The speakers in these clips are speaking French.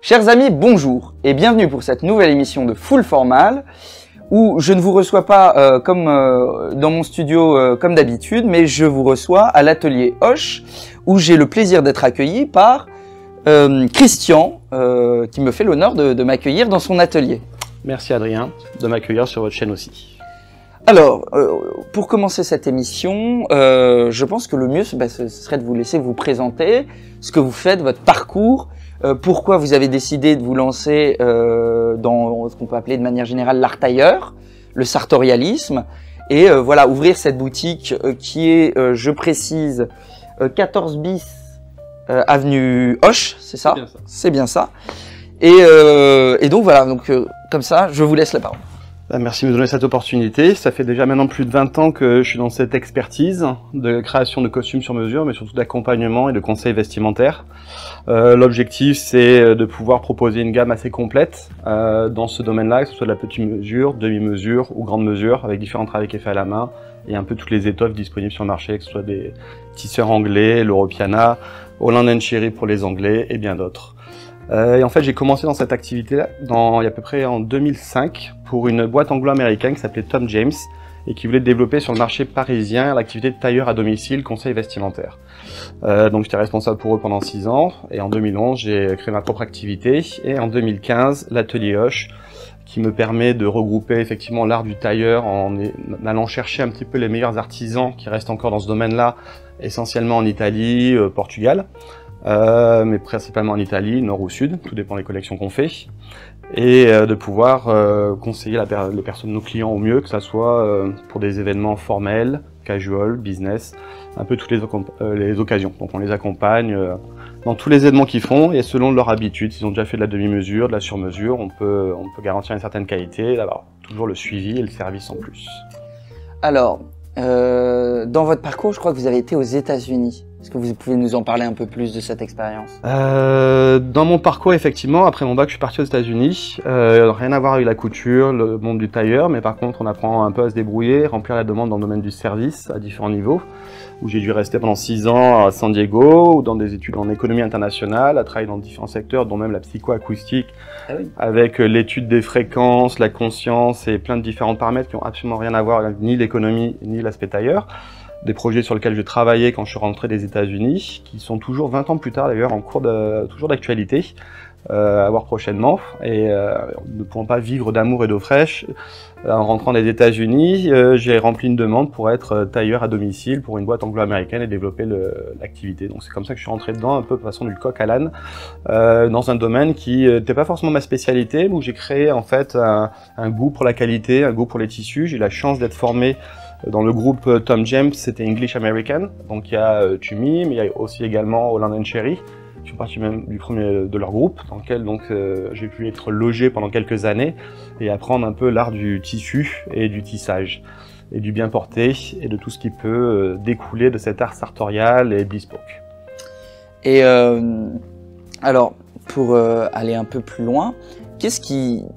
Chers amis, bonjour et bienvenue pour cette nouvelle émission de Full Formal où je ne vous reçois pas comme dans mon studio comme d'habitude, mais je vous reçois à l'atelier Hoche où j'ai le plaisir d'être accueilli par Christian qui me fait l'honneur de m'accueillir dans son atelier. Merci Adrien de m'accueillir sur votre chaîne aussi. Alors, pour commencer cette émission, je pense que le mieux ce serait de vous laisser vous présenter ce que vous faites, votre parcours, pourquoi vous avez décidé de vous lancer dans ce qu'on peut appeler de manière générale l'art tailleur, le sartorialisme, et voilà, ouvrir cette boutique qui est, je précise, 14 bis avenue Hoche, c'est ça? C'est bien ça. Et donc voilà, comme ça, je vous laisse la parole. Merci de me donner cette opportunité. Ça fait déjà maintenant plus de 20 ans que je suis dans cette expertise de création de costumes sur mesure, mais surtout d'accompagnement et de conseils vestimentaires. L'objectif, c'est de pouvoir proposer une gamme assez complète dans ce domaine-là, que ce soit de la petite mesure, demi-mesure ou grande mesure, avec différents travaux qui est fait à la main et un peu toutes les étoffes disponibles sur le marché, que ce soit des tisseurs anglais, l'Europiana, Holland & Cherry pour les Anglais et bien d'autres. Et en fait, j'ai commencé dans cette activité-là il y a à peu près en 2005 pour une boîte anglo-américaine qui s'appelait Tom James et qui voulait développer sur le marché parisien l'activité de tailleur à domicile, conseil vestimentaire. Donc j'étais responsable pour eux pendant 6 ans et en 2011, j'ai créé ma propre activité et en 2015, l'atelier Hoche qui me permet de regrouper effectivement l'art du tailleur en allant chercher un petit peu les meilleurs artisans qui restent encore dans ce domaine-là, essentiellement en Italie, Portugal. Mais principalement en Italie, nord ou sud, tout dépend des collections qu'on fait, et de pouvoir conseiller les personnes, nos clients au mieux, que ça soit pour des événements formels, casual, business, un peu toutes les occasions. Donc on les accompagne dans tous les événements qu'ils font, et selon leur habitude, s'ils ont déjà fait de la demi-mesure, de la sur-mesure, on peut garantir une certaine qualité, d'avoir toujours le suivi et le service en plus. Alors, dans votre parcours, je crois que vous avez été aux États-Unis. Est-ce que vous pouvez nous en parler un peu plus de cette expérience? Dans mon parcours, effectivement, après mon bac, je suis parti aux États-Unis. Rien à voir avec la couture, le monde du tailleur, mais par contre, on apprend un peu à se débrouiller, remplir la demande dans le domaine du service à différents niveaux, où j'ai dû rester pendant 6 ans à San Diego, ou dans des études en économie internationale, à travailler dans différents secteurs, dont même la psychoacoustique, avec l'étude des fréquences, la conscience et plein de différents paramètres qui n'ont absolument rien à voir avec ni l'économie, ni l'aspect tailleur. Des projets sur lesquels je travaillais quand je suis rentré des États-Unis, qui sont toujours 20 ans plus tard d'ailleurs en cours toujours d'actualité, à voir prochainement. Et ne pouvant pas vivre d'amour et d'eau fraîche, en rentrant des États-Unis, j'ai rempli une demande pour être tailleur à domicile pour une boîte anglo-américaine et développer l'activité. Donc c'est comme ça que je suis rentré dedans, un peu de façon du coq à l'âne, dans un domaine qui n'était pas forcément ma spécialité, où j'ai créé en fait un goût pour la qualité, un goût pour les tissus. J'ai eu la chance d'être formé dans le groupe Tom James, c'était English American, donc il y a Tumi, mais il y a aussi également Holland & Cherry, qui font partie même du premier de leur groupe, dans lequel j'ai pu être logé pendant quelques années et apprendre un peu l'art du tissu et du tissage, et du bien porté, et de tout ce qui peut découler de cet art sartorial et bespoke. Et alors, pour aller un peu plus loin, qu'est-ce qui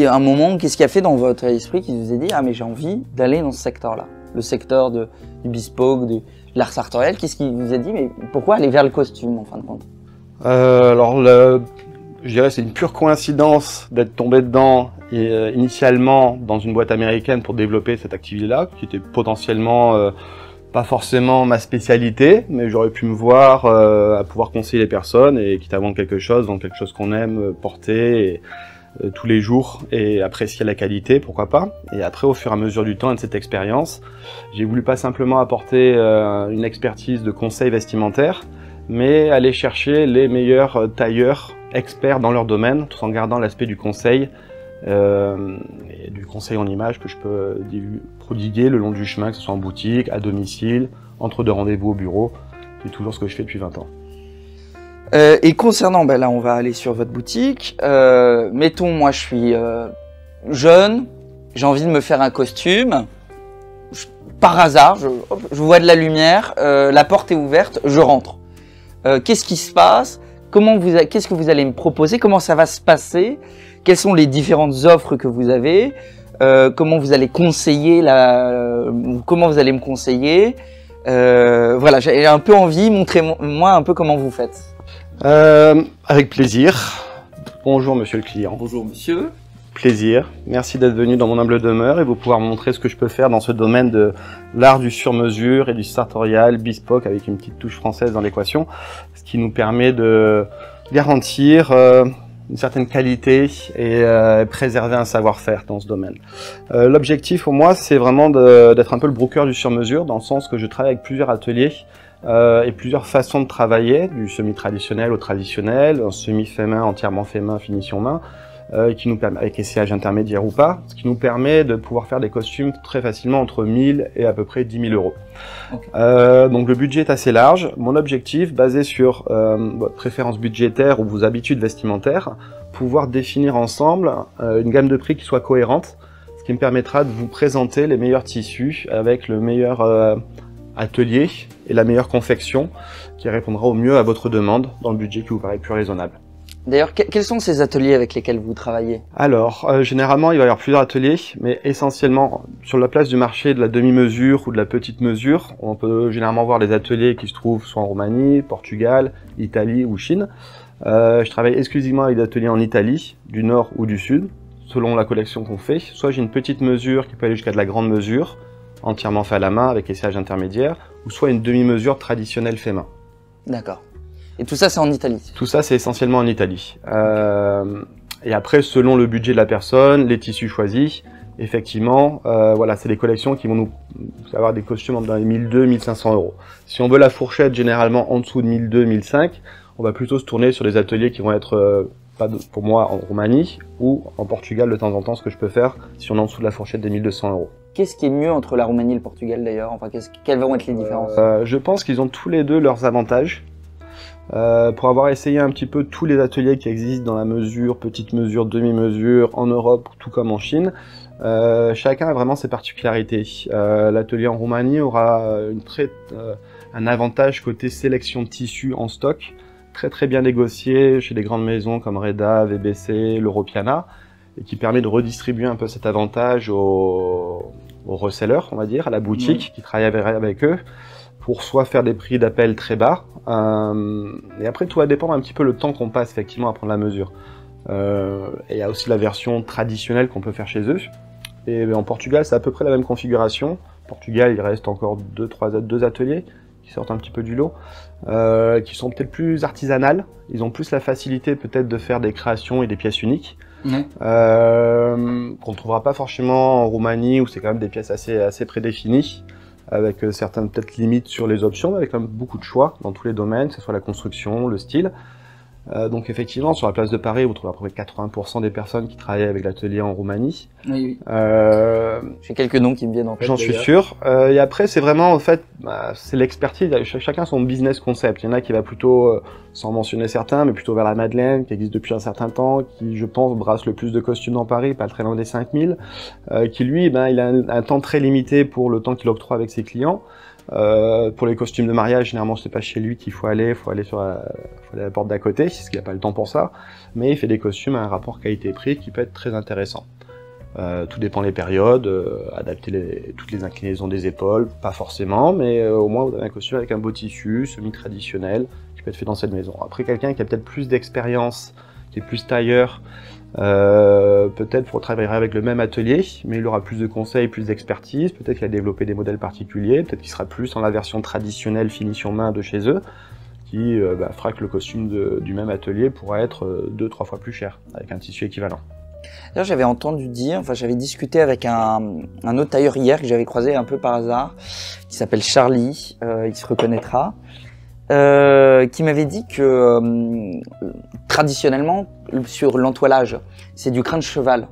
a fait dans votre esprit qui vous a dit « Ah mais j'ai envie d'aller dans ce secteur-là », le secteur du bespoke, de l'art sartorial, qu'est-ce qui vous a dit « Mais pourquoi aller vers le costume en fin de compte ?» Je dirais c'est une pure coïncidence d'être tombé dedans initialement dans une boîte américaine pour développer cette activité-là, qui était potentiellement pas forcément ma spécialité, mais j'aurais pu me voir à pouvoir conseiller les personnes et quitte à vendre quelque chose qu'on aime porter tous les jours et apprécier la qualité, pourquoi pas. Et après, au fur et à mesure du temps et de cette expérience, j'ai voulu pas simplement apporter une expertise de conseil vestimentaire, mais aller chercher les meilleurs tailleurs experts dans leur domaine, tout en gardant l'aspect du conseil et du conseil en image que je peux prodiguer le long du chemin, que ce soit en boutique, à domicile, entre deux rendez-vous au bureau. C'est toujours ce que je fais depuis 20 ans. Et concernant, là on va aller sur votre boutique, mettons moi je suis jeune, j'ai envie de me faire un costume, par hasard, je vois de la lumière, la porte est ouverte, je rentre. Qu'est-ce qui se passe? Qu'est-ce que vous allez me proposer? Comment ça va se passer? Quelles sont les différentes offres que vous avez? Comment vous allez conseiller comment vous allez me conseiller? Voilà, j'ai un peu envie, montrez-moi un peu comment vous faites. Avec plaisir. Bonjour monsieur le client. Bonjour monsieur. Plaisir. Merci d'être venu dans mon humble demeure et vous pouvoir montrer ce que je peux faire dans ce domaine de l'art du sur-mesure et du sartorial bespoke avec une petite touche française dans l'équation, ce qui nous permet de garantir une certaine qualité et préserver un savoir-faire dans ce domaine. L'objectif pour moi, c'est vraiment d'être un peu le broker du sur-mesure, dans le sens que je travaille avec plusieurs ateliers et plusieurs façons de travailler, du semi-traditionnel au traditionnel, un semi-fait main, entièrement fait main, finition main, qui nous permet, avec essayage intermédiaire ou pas, ce qui nous permet de pouvoir faire des costumes très facilement entre 1000 et à peu près 10 000 euros. Okay. Donc le budget est assez large. Mon objectif, basé sur votre préférence budgétaire ou vos habitudes vestimentaires, pouvoir définir ensemble une gamme de prix qui soit cohérente, ce qui me permettra de vous présenter les meilleurs tissus avec le meilleur atelier et la meilleure confection qui répondra au mieux à votre demande dans le budget qui vous paraît plus raisonnable. D'ailleurs, quels sont ces ateliers avec lesquels vous travaillez? Alors, généralement, il va y avoir plusieurs ateliers, mais essentiellement, sur la place du marché de la demi-mesure ou de la petite mesure, on peut généralement voir les ateliers qui se trouvent soit en Roumanie, Portugal, Italie ou Chine. Je travaille exclusivement avec des ateliers en Italie, du nord ou du sud, selon la collection qu'on fait. Soit j'ai une petite mesure qui peut aller jusqu'à de la grande mesure, entièrement fait à la main avec essayage intermédiaire, ou soit une demi-mesure traditionnelle fait main. D'accord. Et tout ça, c'est en Italie? Tout ça, c'est essentiellement en Italie. Et après, selon le budget de la personne, les tissus choisis, effectivement, voilà, c'est des collections qui vont nous avoir des costumes dans les 1200-1500 euros. Si on veut la fourchette, généralement en dessous de 1200-1500, on va plutôt se tourner sur des ateliers qui vont être, pour moi, en Roumanie ou en Portugal de temps en temps, ce que je peux faire si on est en dessous de la fourchette des 1200 euros. Qu'est-ce qui est mieux entre la Roumanie et le Portugal d'ailleurs? Enfin, quelles vont être les différences? Je pense qu'ils ont tous les deux leurs avantages. Pour avoir essayé un petit peu tous les ateliers qui existent dans la mesure, petite mesure, demi-mesure, en Europe, tout comme en Chine, chacun a vraiment ses particularités. L'atelier en Roumanie aura un avantage côté sélection de tissus en stock, très bien négocié chez des grandes maisons comme Reda, VBC, l'Europiana, et qui permet de redistribuer un peu cet avantage aux resellers, on va dire, à la boutique qui travaille avec eux, pour soit faire des prix d'appel très bas, et après tout va dépendre un petit peu le temps qu'on passe effectivement à prendre la mesure. Et il y a aussi la version traditionnelle qu'on peut faire chez eux. Et en Portugal, c'est à peu près la même configuration. Au Portugal, il reste encore deux ateliers qui sortent un petit peu du lot, qui sont peut-être plus artisanales. Ils ont plus la facilité peut-être de faire des créations et des pièces uniques, qu'on ne trouvera pas forcément en Roumanie, où c'est quand même des pièces assez prédéfinies, avec certaines peut-être limites sur les options, mais avec quand même beaucoup de choix dans tous les domaines, que ce soit la construction, le style. Donc effectivement, sur la place de Paris, vous trouvez à peu près 80% des personnes qui travaillent avec l'atelier en Roumanie. Oui. J'ai quelques noms qui me viennent en tête. J'en suis sûr. Et après, c'est vraiment, en fait, c'est l'expertise. Chacun son business concept. Il y en a qui va plutôt, sans mentionner certains, mais plutôt vers la Madeleine, qui existe depuis un certain temps, qui, je pense, brasse le plus de costumes dans Paris, pas très loin des 5000, qui lui, il a un temps très limité pour le temps qu'il octroie avec ses clients. Pour les costumes de mariage, généralement c'est pas chez lui qu'il faut aller sur à la porte d'à côté, parce qu'il n'a pas le temps pour ça, mais il fait des costumes à un rapport qualité-prix qui peut être très intéressant. Tout dépend des périodes, adapter toutes les inclinaisons des épaules, pas forcément, mais au moins vous avez un costume avec un beau tissu, semi-traditionnel, qui peut être fait dans cette maison. Après, quelqu'un qui a peut-être plus d'expérience, qui est plus tailleur, peut-être pour travailler avec le même atelier, mais il aura plus de conseils, plus d'expertise, peut-être qu'il a développé des modèles particuliers, peut-être qu'il sera plus dans la version traditionnelle finition main de chez eux, qui fera que le costume du même atelier pourra être 2-3 fois plus cher, avec un tissu équivalent. D'ailleurs, j'avais entendu dire, j'avais discuté avec un autre tailleur hier que j'avais croisé un peu par hasard, qui s'appelle Charlie, il se reconnaîtra, qui m'avait dit que traditionnellement, sur l'entoilage, c'est du crin de cheval,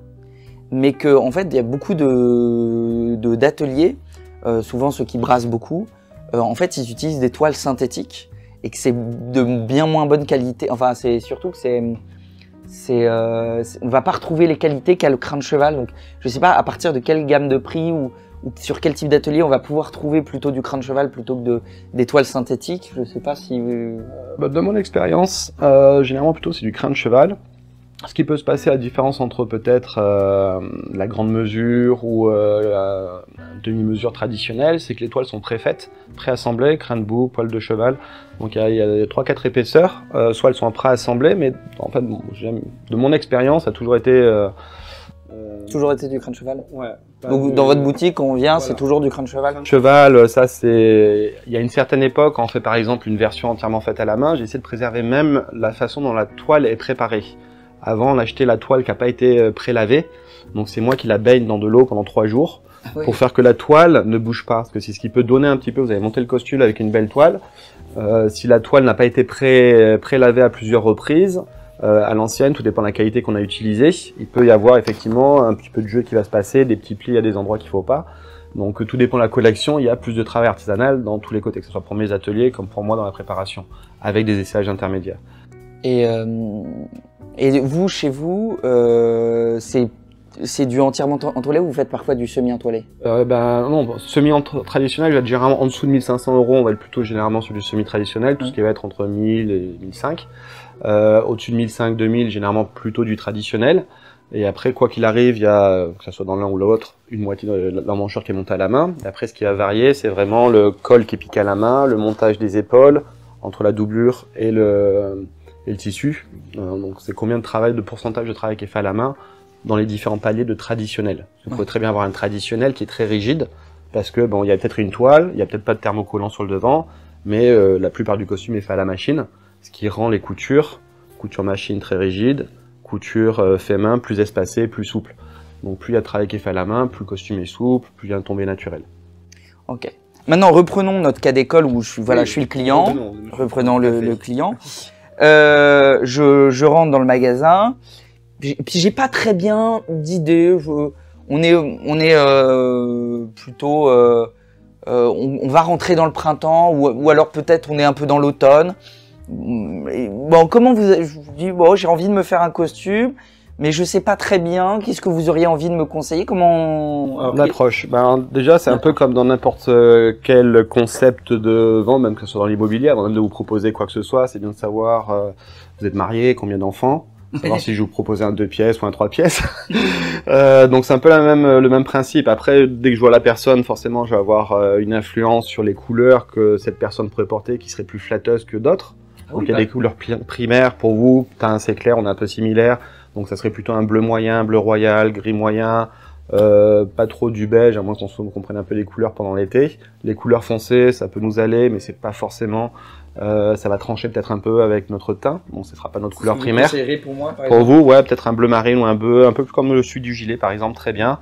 mais que en fait, il y a beaucoup d'ateliers, souvent ceux qui brassent beaucoup, en fait, ils utilisent des toiles synthétiques et que c'est de bien moins bonne qualité. Enfin, c'est surtout que on va pas retrouver les qualités qu'a le crin de cheval. Donc, je sais pas à partir de quelle gamme de prix ou sur quel type d'atelier on va pouvoir trouver plutôt du crin de cheval plutôt que des toiles synthétiques. Je sais pas si... De mon expérience, généralement plutôt c'est du crin de cheval. Ce qui peut se passer, la différence entre peut-être la grande mesure ou la demi-mesure traditionnelle, c'est que les toiles sont préfaites, préassemblées, crin de bouc, poil de cheval. Donc il y a 3-4 épaisseurs, soit elles sont préassemblées, mais en fait, bon, de mon expérience, ça a toujours été... Toujours été du crin de cheval. Ouais. Donc dans votre boutique, on vient, voilà. C'est toujours du crin de cheval. Cheval, ça c'est... Il y a une certaine époque, quand on fait par exemple une version entièrement faite à la main, j'essaie de préserver même la façon dont la toile est préparée. Avant, on achetait la toile qui n'a pas été prélavée, donc c'est moi qui la baigne dans de l'eau pendant 3 jours, pour faire que la toile ne bouge pas, parce que c'est ce qui peut donner un petit peu, vous avez monté le costume avec une belle toile, si la toile n'a pas été prélavée à plusieurs reprises, à l'ancienne, tout dépend de la qualité qu'on a utilisée, il peut y avoir effectivement un petit peu de jeu qui va se passer, des petits plis à des endroits qu'il ne faut pas, donc tout dépend de la collection, il y a plus de travail artisanal dans tous les côtés, que ce soit pour mes ateliers comme pour moi dans la préparation, avec des essayages intermédiaires. Et vous, chez vous, c'est du entièrement entoilé ou vous faites parfois du semi-entoilé? Non, semi-traditionnel, je vais être généralement en dessous de 1 500 €, on va être plutôt généralement sur du semi-traditionnel, tout ce qui va être entre 1000 et 1005. Au-dessus de 1500, 2000, généralement plutôt du traditionnel. Et après, quoi qu'il arrive, il y a, que ce soit dans l'un ou l'autre, une moitié de l'emmanchure qui est montée à la main. Et après, ce qui va varier, c'est vraiment le col qui est piqué à la main, le montage des épaules, entre la doublure et le tissu. Donc c'est combien de pourcentage de travail qui est fait à la main dans les différents paliers de traditionnel. Vous pouvez très bien avoir un traditionnel qui est très rigide, parce que bon, il y a peut-être une toile, il n'y a peut-être pas de thermocollant sur le devant, mais la plupart du costume est fait à la machine, ce qui rend les coutures machine très rigides, couture fait main plus espacée, plus souple. Donc plus il y a de travail qui est fait à la main, plus le costume est souple, plus il y a un tombé naturel. Ok. Maintenant reprenons notre cas d'école où je suis le client. Reprenons le client. Je rentre dans le magasin, puis j'ai pas très bien d'idée. On est plutôt, on va rentrer dans le printemps ou alors peut-être on est un peu dans l'automne. Bon, je vous dis bon, j'ai envie de me faire un costume, mais je sais pas très bien. Qu'est-ce que vous auriez envie de me conseiller? Comment l'approche? Déjà, c'est un peu comme dans n'importe quel concept de vente, même que ce soit dans l'immobilier, avant même de vous proposer quoi que ce soit, c'est bien de savoir, vous êtes marié, combien d'enfants, savoir si je vous proposais un 2 pièces ou un 3 pièces. Donc c'est un peu le même principe. Après, dès que je vois la personne, forcément, je vais avoir une influence sur les couleurs que cette personne pourrait porter, qui seraient plus flatteuses que d'autres. Donc il y a des couleurs primaires pour vous, t'as un assez clair, on est un peu similaire. Donc ça serait plutôt un bleu moyen, bleu royal, gris moyen, pas trop du beige, à moins qu'on comprenne un peu les couleurs pendant l'été. Les couleurs foncées, ça peut nous aller, mais c'est pas forcément, ça va trancher peut-être un peu avec notre teint. Bon, ce sera pas notre couleur primaire. Pour moi, pour vous, ouais, peut-être un bleu marine ou un peu comme le sud du gilet par exemple, très bien.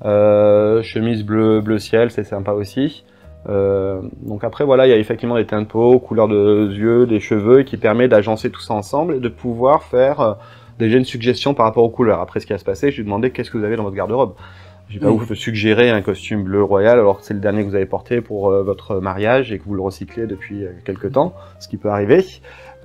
Chemise bleu ciel, c'est sympa aussi. Donc après voilà, il y a effectivement des teintes de peau, couleurs de yeux, des cheveux, qui permet d'agencer tout ça ensemble et de pouvoir faire déjà une suggestion par rapport aux couleurs. Après ce qui va se passer, je lui demandais qu'est-ce que vous avez dans votre garde-robe. Je vais pas vous suggérer un costume bleu royal alors que c'est le dernier que vous avez porté pour votre mariage et que vous le recyclez depuis quelques temps, ce qui peut arriver.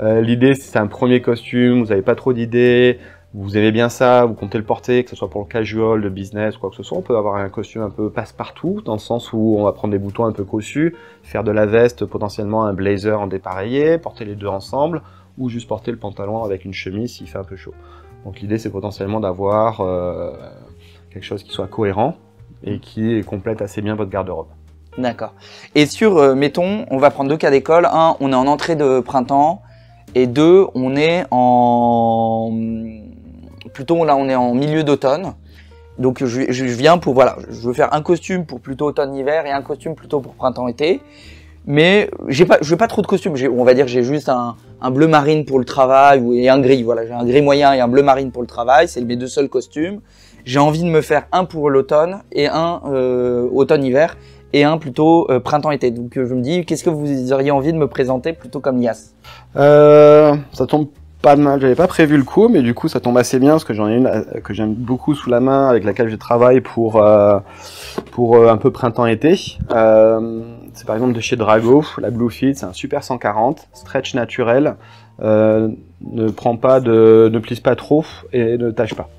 L'idée, c'est un premier costume, vous n'avez pas trop d'idées, vous aimez bien ça, vous comptez le porter, que ce soit pour le casual, le business, quoi que ce soit. On peut avoir un costume un peu passe-partout, dans le sens où on va prendre des boutons un peu cossus, faire de la veste, potentiellement un blazer en dépareillé, porter les deux ensemble, ou juste porter le pantalon avec une chemise s'il fait un peu chaud. Donc l'idée, c'est potentiellement d'avoir quelque chose qui soit cohérent et qui complète assez bien votre garde-robe. D'accord. Et sur, mettons, on va prendre 2 cas d'école. Un, on est en entrée de printemps, et 2, on est plutôt là, on est en milieu d'automne. Donc je viens pour, voilà, je veux faire un costume pour plutôt automne-hiver et un costume plutôt pour printemps-été. Mais je veux pas trop de costumes. On va dire j'ai juste un bleu marine pour le travail et un gris. Voilà, j'ai un gris moyen et un bleu marine pour le travail. C'est mes 2 seuls costumes. J'ai envie de me faire un pour l'automne et un automne-hiver et un plutôt printemps-été. Donc je me dis, qu'est-ce que vous auriez envie de me présenter plutôt comme liasse? Ça tombe pas mal, j'avais pas prévu le coup, mais du coup ça tombe assez bien parce que j'en ai une que j'aime beaucoup sous la main, avec laquelle je travaille pour un peu printemps-été. C'est par exemple de chez Drago, la Blue Fit, c'est un super 140, stretch naturel, ne plisse pas trop et ne tâche pas.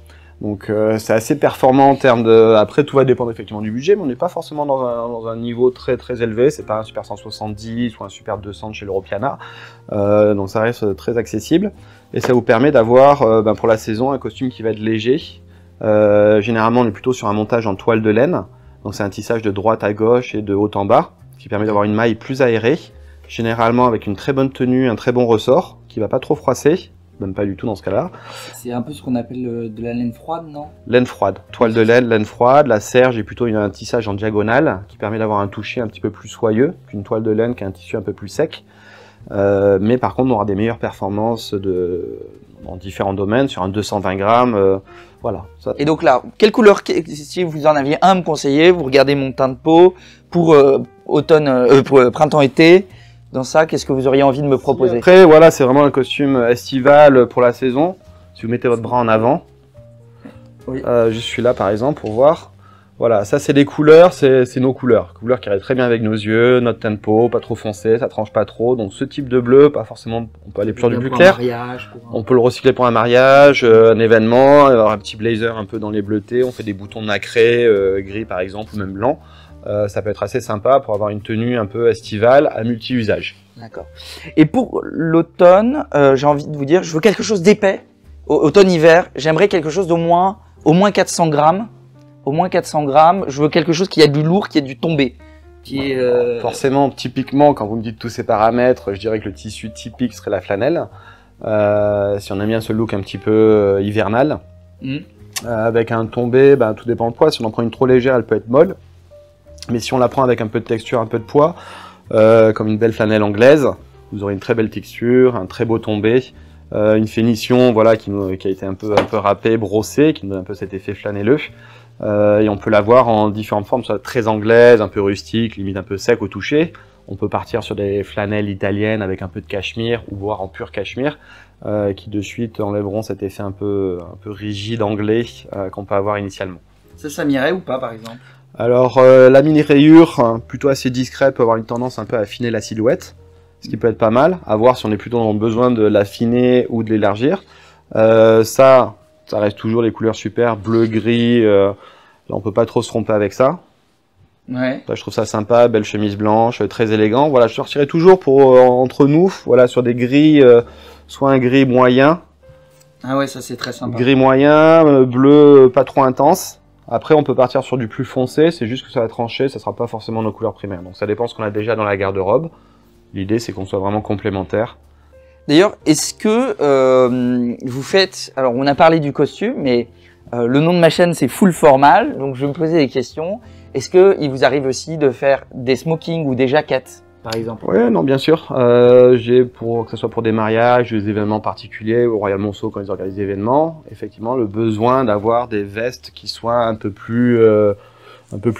Donc c'est assez performant en termes de... Après tout va dépendre effectivement du budget, mais on n'est pas forcément dans un niveau très élevé, c'est pas un Super 170 ou un Super 200 chez l'Europiana, donc ça reste très accessible. Et ça vous permet d'avoir pour la saison un costume qui va être léger. Généralement on est plutôt sur un montage en toile de laine. Donc c'est un tissage de droite à gauche et de haut en bas, qui permet d'avoir une maille plus aérée. Généralement avec une très bonne tenue, un très bon ressort, qui va pas trop froisser. Même pas du tout dans ce cas-là. C'est un peu ce qu'on appelle de la laine froide, non? Laine froide, toile de laine, laine froide. La serge est plutôt un tissage en diagonale qui permet d'avoir un toucher un petit peu plus soyeux qu'une toile de laine qui a un tissu un peu plus sec. Mais par contre, on aura des meilleures performances dans différents domaines, sur un 220 grammes. Voilà. Ça. Et donc là, quelle couleur, si vous en aviez un à me conseiller, vous regardez mon teint de peau pour pour printemps-été. Dans ça, qu'est-ce que vous auriez envie de me proposer? Après, voilà, c'est vraiment un costume estival pour la saison. Si vous mettez votre bras en avant, oui. Je suis là par exemple pour voir. Voilà, ça c'est les couleurs, c'est nos couleurs. Couleurs qui arrivent très bien avec nos yeux, notre teint de peau, pas trop foncé, ça tranche pas trop. Donc ce type de bleu, pas forcément, on peut aller sur du plus clair. Mariage, on peut le recycler pour un mariage, un événement, avoir un petit blazer un peu dans les bleutés. On fait des boutons nacrés, gris par exemple, ou même blanc. Ça peut être assez sympa pour avoir une tenue un peu estivale à multi-usage. D'accord. Et pour l'automne, j'ai envie de vous dire, je veux quelque chose d'épais. Automne-hiver, j'aimerais quelque chose au moins 400 grammes. Au moins 400 grammes. Je veux quelque chose qui a du lourd, qui a du tombé. Qui est, Forcément, typiquement, quand vous me dites tous ces paramètres, je dirais que le tissu typique serait la flanelle. Si on aime bien ce look un petit peu hivernal. Avec un tombé, tout dépend de poids. Si on en prend une trop légère, elle peut être molle. Mais si on la prend avec un peu de texture, un peu de poids, comme une belle flanelle anglaise, vous aurez une très belle texture, un très beau tombé, une finition voilà, qui a été un peu râpée, brossée, qui nous donne un peu cet effet flanelleux. Et on peut l'avoir en différentes formes, soit très anglaise, un peu rustique, limite un peu sec au toucher. On peut partir sur des flanelles italiennes avec un peu de cachemire, ou voire en pur cachemire, qui de suite enlèveront cet effet un peu rigide anglais qu'on peut avoir initialement. Ça m'irait ou pas par exemple? Alors la mini rayure, plutôt assez discrète, peut avoir une tendance un peu à affiner la silhouette, ce qui peut être pas mal, à voir si on est plutôt dans le besoin de l'affiner ou de l'élargir. Ça reste toujours les couleurs super, bleu, gris, là on peut pas trop se tromper avec ça. Ouais. Là, je trouve ça sympa, belle chemise blanche, très élégant. Voilà, je sortirai toujours pour entre nous, voilà, sur des gris, soit un gris moyen. Ah ouais, ça c'est très sympa. Gris moyen, bleu pas trop intense. Après, on peut partir sur du plus foncé, c'est juste que ça va trancher, ça sera pas forcément nos couleurs primaires. Donc ça dépend ce qu'on a déjà dans la garde-robe. L'idée, c'est qu'on soit vraiment complémentaires. D'ailleurs, est-ce que vous faites... Alors, on a parlé du costume, mais le nom de ma chaîne, c'est Full Formal. Donc, je vais me poser des questions. Est-ce qu'il vous arrive aussi de faire des smokings ou des jaquettes, par exemple? Oui, non, bien sûr. Que ce soit pour des mariages, des événements particuliers, au Royal Monceau quand ils organisent des événements, effectivement, le besoin d'avoir des vestes qui soient un peu plus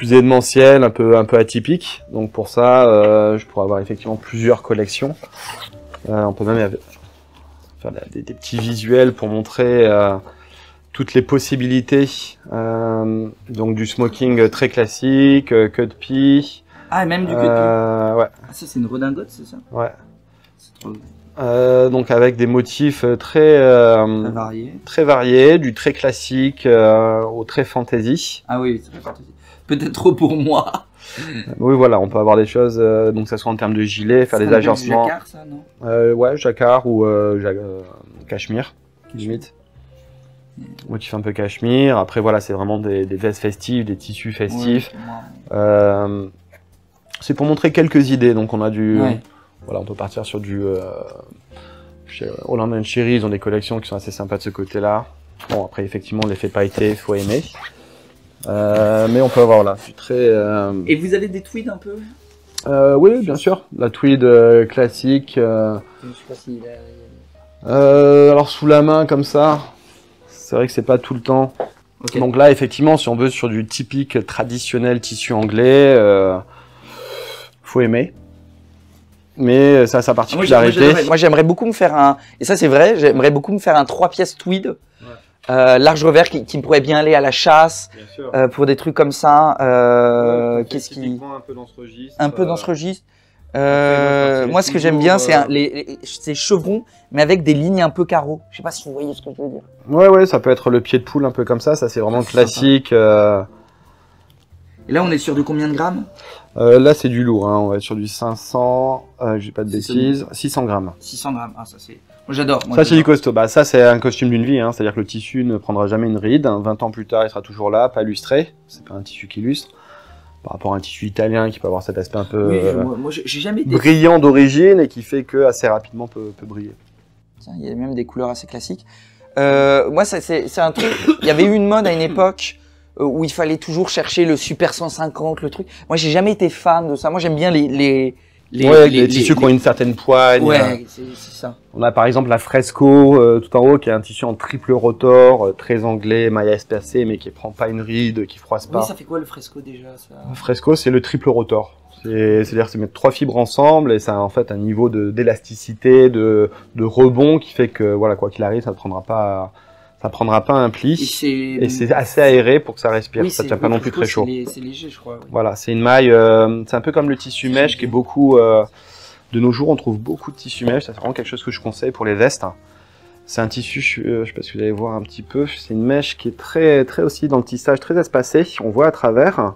événementielles, un peu atypiques. Donc pour ça, je pourrais avoir effectivement plusieurs collections. On peut même faire des petits visuels pour montrer toutes les possibilités. Donc du smoking très classique, cut pee. Ah, et même du cut pee. Ouais. Ah, ça c'est une redingote, c'est ça? Ouais. C'est trop... donc avec des motifs très variés, du très classique au très fantasy. Ah oui, très fantasy. Peut-être trop pour moi. Oui, voilà, on peut avoir des choses, donc ça soit en termes de gilet, faire des agencements. Jacquard, ça, non? Ouais, jacquard ou cachemire, limite. Motif un peu cachemire. Après, voilà, c'est vraiment des vestes festives, des tissus festifs. Ouais, c'est pour montrer quelques idées. Donc, on a du. Ouais. Voilà, on peut partir sur du. Chez Holland & Cherry, ils ont des collections qui sont assez sympas de ce côté-là. Bon, après, effectivement, l'effet pailleté, il faut aimer. Mais on peut avoir là, du très. Et vous avez des tweeds un peu? Oui, bien sûr. La tweed classique. Je sais pas s'il alors, sous la main, comme ça. C'est vrai que c'est pas tout le temps. Okay. Donc là, effectivement, si on veut sur du typique traditionnel tissu anglais, faut aimer. Mais ça a sa particularité. Moi, j'aimerais beaucoup me faire un, et ça c'est vrai, j'aimerais beaucoup me faire un 3 pièces tweed, large revers qui pourrait bien aller à la chasse, pour des trucs comme ça. Qu'est-ce qui... Un peu dans ce registre. Un peu dans ce registre. Moi, ce que j'aime bien, c'est ces chevrons, mais avec des lignes un peu carreaux. Je sais pas si vous voyez ce que je veux dire. Ouais, ça peut être le pied de poule un peu comme ça. Ça, c'est vraiment classique. Et là, on est sur de combien de grammes? Là, c'est du lourd. Hein. On va être sur du 500. J'ai pas de bêtises. 600 grammes. 600 grammes. Ah, ça c'est. J'adore. Ça, c'est du costaud. Bah, ça, c'est un costume d'une vie, hein. C'est-à-dire que le tissu ne prendra jamais une ride. 20 ans plus tard, il sera toujours là, pas lustré. C'est pas un tissu qui lustre. Par rapport à un tissu italien qui peut avoir cet aspect un peu moi, j'ai jamais été brillant d'origine et qui fait que assez rapidement peut briller. Tiens, il y a même des couleurs assez classiques. Moi, c'est un truc. Il y avait eu une mode à une époque où il fallait toujours chercher le super 150, le truc. Moi, j'ai jamais été fan de ça. Moi, j'aime bien les tissus qui ont une certaine poigne. Ouais, c'est ça. On a par exemple la Fresco tout en haut qui est un tissu en triple rotor, très anglais, maille espacée, mais qui prend pas une ride, qui froisse pas. Oui, ça fait quoi le Fresco déjà ça... Le Fresco, c'est le triple rotor. C'est-à-dire c'est mettre 3 fibres ensemble et ça a en fait un niveau d'élasticité, de rebond qui fait que voilà, quoi qu'il arrive, ça prendra pas un pli. Et c'est assez aéré pour que ça respire. Oui, ça tient pas non plus très chaud. C'est léger, je crois. Oui. Voilà, c'est une maille, c'est un peu comme le tissu mèche qui est beaucoup. De nos jours, on trouve beaucoup de tissu mèche. Ça, c'est vraiment quelque chose que je conseille pour les vestes. C'est un tissu, je sais pas si vous allez voir un petit peu. C'est une mèche qui est très aussi dans le tissage, très espacé. On voit à travers.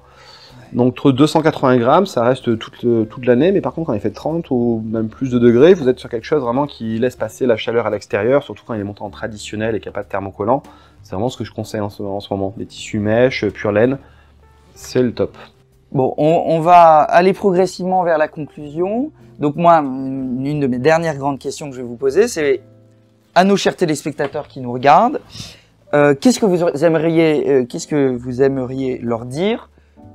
Donc entre 280 grammes, ça reste toute l'année, mais par contre quand il fait 30 ou même plus de degrés, vous êtes sur quelque chose vraiment qui laisse passer la chaleur à l'extérieur, surtout quand il est monté en traditionnel et qu'il n'y a pas de thermocollant. C'est vraiment ce que je conseille en ce moment. Des tissus mèches, pure laine, c'est le top. Bon, on va aller progressivement vers la conclusion. Donc moi, une de mes dernières grandes questions que je vais vous poser, c'est à nos chers téléspectateurs qui nous regardent, qu'est-ce que vous aimeriez leur dire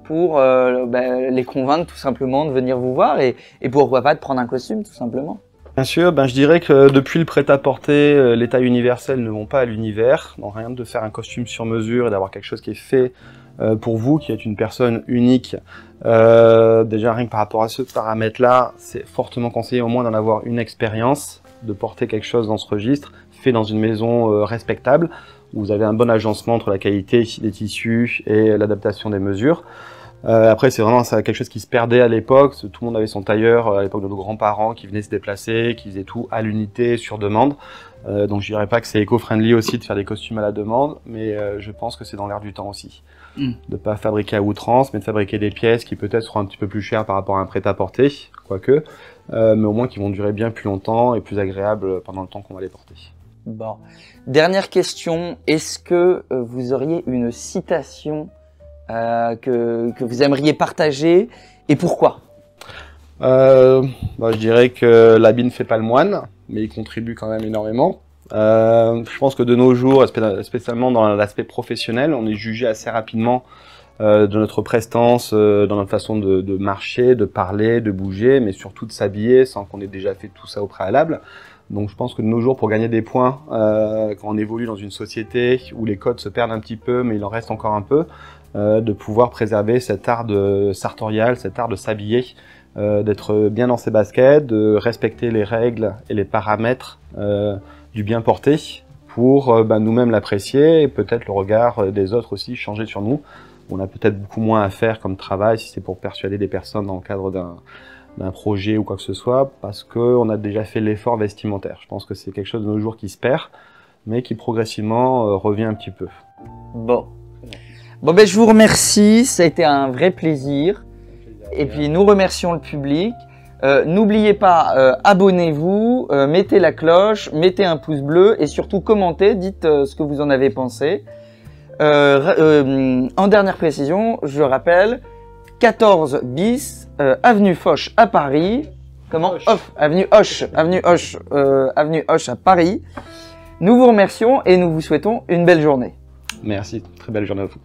pour les convaincre tout simplement de venir vous voir et pourquoi pas de prendre un costume tout simplement. Bien sûr, je dirais que depuis le prêt-à-porter, les tailles universelles ne vont pas à l'univers. Donc rien de faire un costume sur mesure et d'avoir quelque chose qui est fait pour vous, qui êtes une personne unique. Déjà rien que par rapport à ce paramètre-là, c'est fortement conseillé au moins d'en avoir une expérience, de porter quelque chose dans ce registre, fait dans une maison respectable, où vous avez un bon agencement entre la qualité des tissus et l'adaptation des mesures. Après, c'est vraiment quelque chose qui se perdait à l'époque. Tout le monde avait son tailleur à l'époque de nos grands-parents qui venaient se déplacer, qui faisaient tout à l'unité, sur demande. Donc je dirais pas que c'est éco-friendly aussi de faire des costumes à la demande, mais je pense que c'est dans l'air du temps aussi. De pas fabriquer à outrance, mais de fabriquer des pièces qui peut-être seront un petit peu plus chères par rapport à un prêt-à-porter, quoique, mais au moins qui vont durer bien plus longtemps et plus agréables pendant le temps qu'on va les porter. Bon. Dernière question, est-ce que vous auriez une citation que vous aimeriez partager et pourquoi? Je dirais que l'habit ne fait pas le moine, mais il contribue quand même énormément. Je pense que de nos jours, spécialement dans l'aspect professionnel, on est jugé assez rapidement de notre prestance, dans notre façon de marcher, de parler, de bouger, mais surtout de s'habiller sans qu'on ait déjà fait tout ça au préalable. Donc je pense que de nos jours, pour gagner des points, quand on évolue dans une société où les codes se perdent un petit peu, mais il en reste encore un peu, de pouvoir préserver cet art sartorial, cet art de s'habiller, d'être bien dans ses baskets, de respecter les règles et les paramètres du bien porté pour nous-mêmes l'apprécier et peut-être le regard des autres aussi changer sur nous. On a peut-être beaucoup moins à faire comme travail si c'est pour persuader des personnes dans le cadre d'un projet ou quoi que ce soit, parce qu'on a déjà fait l'effort vestimentaire. Je pense que c'est quelque chose de nos jours qui se perd, mais qui progressivement revient un petit peu. Bon, je vous remercie, ça a été un vrai plaisir. Et puis nous remercions le public. N'oubliez pas, abonnez-vous, mettez la cloche, mettez un pouce bleu et surtout commentez, dites ce que vous en avez pensé. En dernière précision, je rappelle, 14 bis, avenue Foch à Paris. Comment? Avenue Hoche à Paris. Nous vous remercions et nous vous souhaitons une belle journée. Merci, très belle journée à vous.